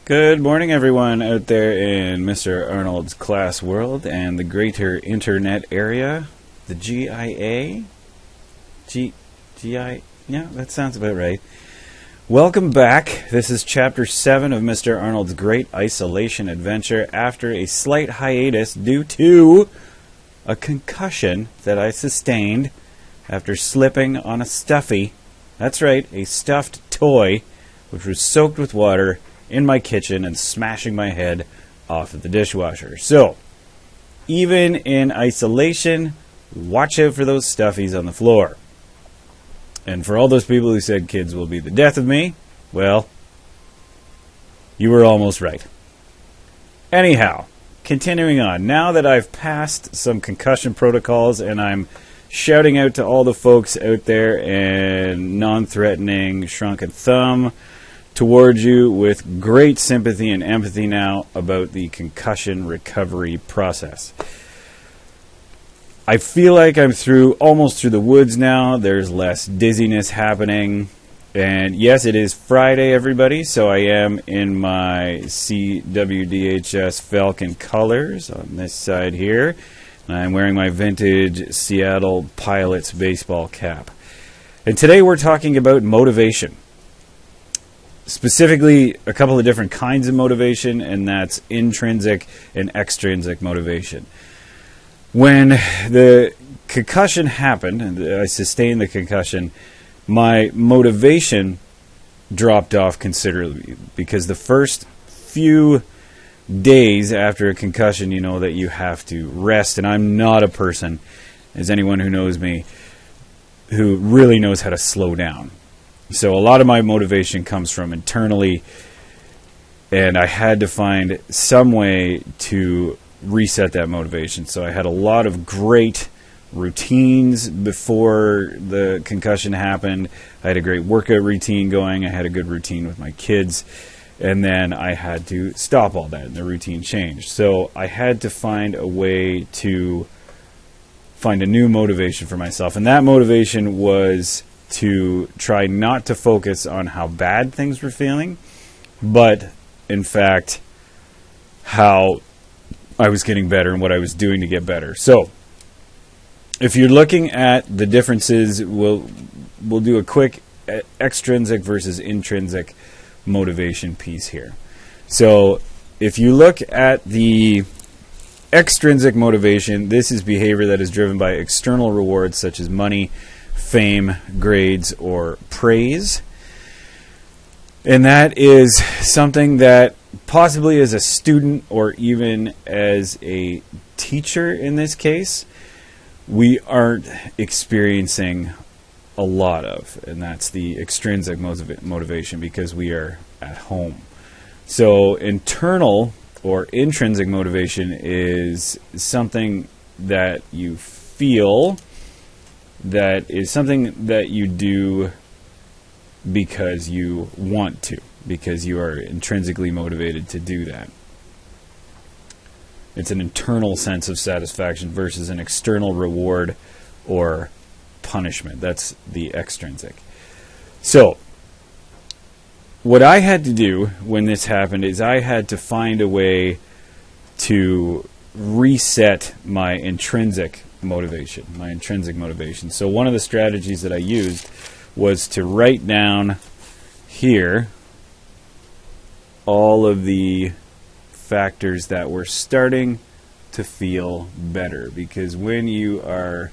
Good morning, everyone out there in Mr. Arnold's class world and the greater internet area. The GIA? GI? Yeah, that sounds about right. Welcome back. This is Chapter 7 of Mr. Arnold's Great Isolation Adventure after a slight hiatus due to a concussion that I sustained after slipping on a stuffy. That's right, a stuffed toy which was soaked with water in my kitchen and smashing my head off of the dishwasher. So, even in isolation, watch out for those stuffies on the floor. And for all those people who said kids will be the death of me, well, you were almost right. Anyhow, continuing on. Now that I've passed some concussion protocols and I'm shouting out to all the folks out there and non-threatening shrunken thumb towards you with great sympathy and empathy now about the concussion recovery process. I feel like I'm almost through the woods now. There's less dizziness happening. And yes, it is Friday, everybody, so I am in my CWDHS Falcon colors on this side here. And I'm wearing my vintage Seattle Pilots baseball cap. And today we're talking about motivation. Specifically, a couple of different kinds of motivation, and that's intrinsic and extrinsic motivation. When the concussion happened, and I sustained the concussion, my motivation dropped off considerably because the first few days after a concussion, you know that you have to rest, and I'm not a person, as anyone who knows me, who really knows how to slow down. So a lot of my motivation comes from internally, and I had to find some way to reset that motivation. So I had a lot of great routines before the concussion happened. I had a great workout routine going. I had a good routine with my kids. And then I had to stop all that, and the routine changed. So I had to find a way to find a new motivation for myself. And that motivation was to try not to focus on how bad things were feeling, but in fact how I was getting better and what I was doing to get better. So if you're looking at the differences, we'll do a quick extrinsic versus intrinsic motivation piece here. So if you look at the extrinsic motivation, this is behavior that is driven by external rewards such as money, fame, grades, or praise. And that is something that possibly as a student or even as a teacher in this case, we aren't experiencing a lot of. And that's the extrinsic motivation because we are at home. So internal or intrinsic motivation is something that you feel, that is something that you do because you want to, because you are intrinsically motivated to do that. It's an internal sense of satisfaction versus an external reward or punishment. That's the extrinsic. So, what I had to do when this happened is I had to find a way to reset my intrinsic motivation. So one of the strategies that I used was to write down here all of the factors that were starting to feel better. Because when you are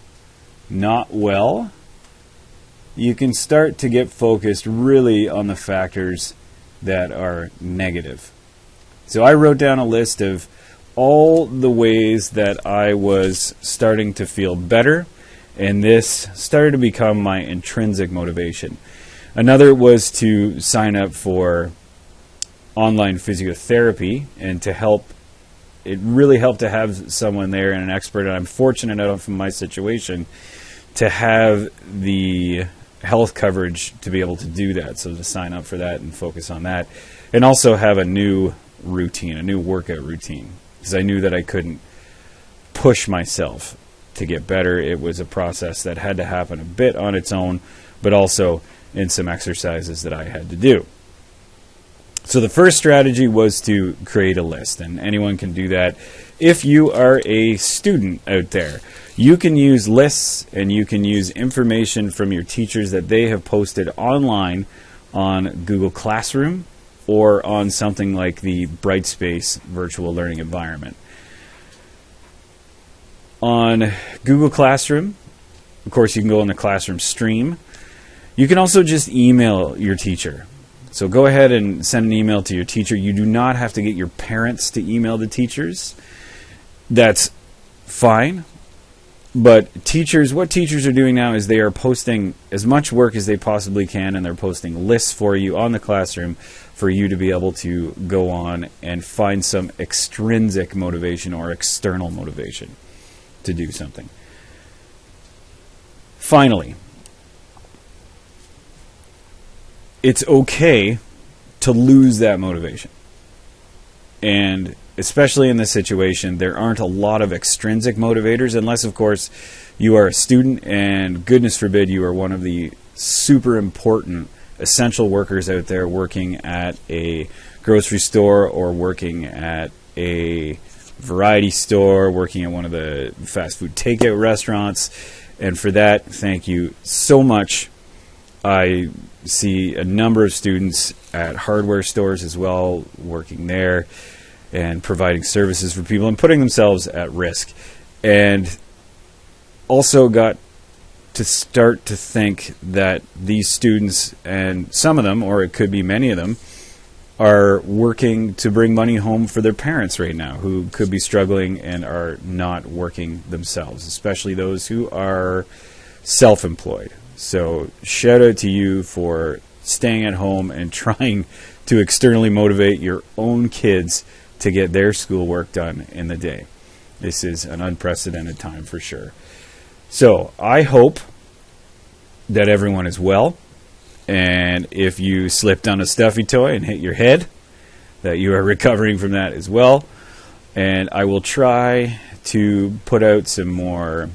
not well, you can start to get focused really on the factors that are negative. So I wrote down a list of all the ways that I was starting to feel better, and this started to become my intrinsic motivation. Another was to sign up for online physiotherapy, and to help, it really helped to have someone there and an expert, and I'm fortunate enough in my situation to have the health coverage to be able to do that, so to sign up for that and focus on that, and also have a new routine, a new workout routine. Because I knew that I couldn't push myself to get better. It was a process that had to happen a bit on its own, but also in some exercises that I had to do. So the first strategy was to create a list, and anyone can do that. If you are a student out there, you can use lists and you can use information from your teachers that they have posted online on Google Classroom or on something like the Brightspace virtual learning environment. On Google Classroom, of course, you can go on the Classroom stream. You can also just email your teacher. So go ahead and send an email to your teacher. You do not have to get your parents to email the teachers. That's fine. But what teachers are doing now is they are posting as much work as they possibly can, and they're posting lists for you on the Classroom for you to be able to go on and find some extrinsic motivation or external motivation to do something. Finally, it's okay to lose that motivation. And especially in this situation, there aren't a lot of extrinsic motivators, unless, of course, you are a student and, goodness forbid, you are one of the super important essential workers out there working at a grocery store or working at a variety store, working at one of the fast food takeout restaurants. And for that, thank you so much. I see a number of students at hardware stores as well, working there and providing services for people and putting themselves at risk. And also got to start to think that these students, and some of them, or it could be many of them, are working to bring money home for their parents right now who could be struggling and are not working themselves, especially those who are self-employed. So shout out to you for staying at home and trying to externally motivate your own kids to get their schoolwork done in the day. This is an unprecedented time for sure. So I hope that everyone is well, and if you slipped on a stuffy toy and hit your head, that you are recovering from that as well. And I will try to put out some more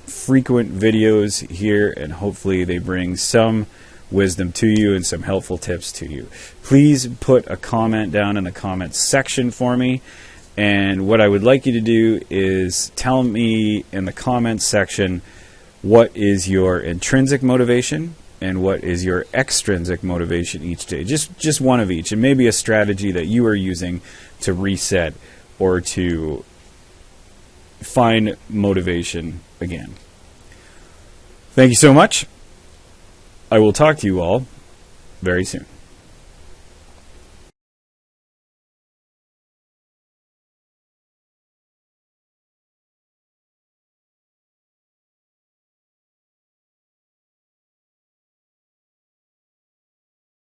frequent videos here, and hopefully they bring some wisdom to you and some helpful tips to you. Please put a comment down in the comments section for me, and what I would like you to do is tell me in the comments section what is your intrinsic motivation and what is your extrinsic motivation each day. Just one of each, and maybe a strategy that you are using to reset or to find motivation again. Thank you so much. I will talk to you all very soon.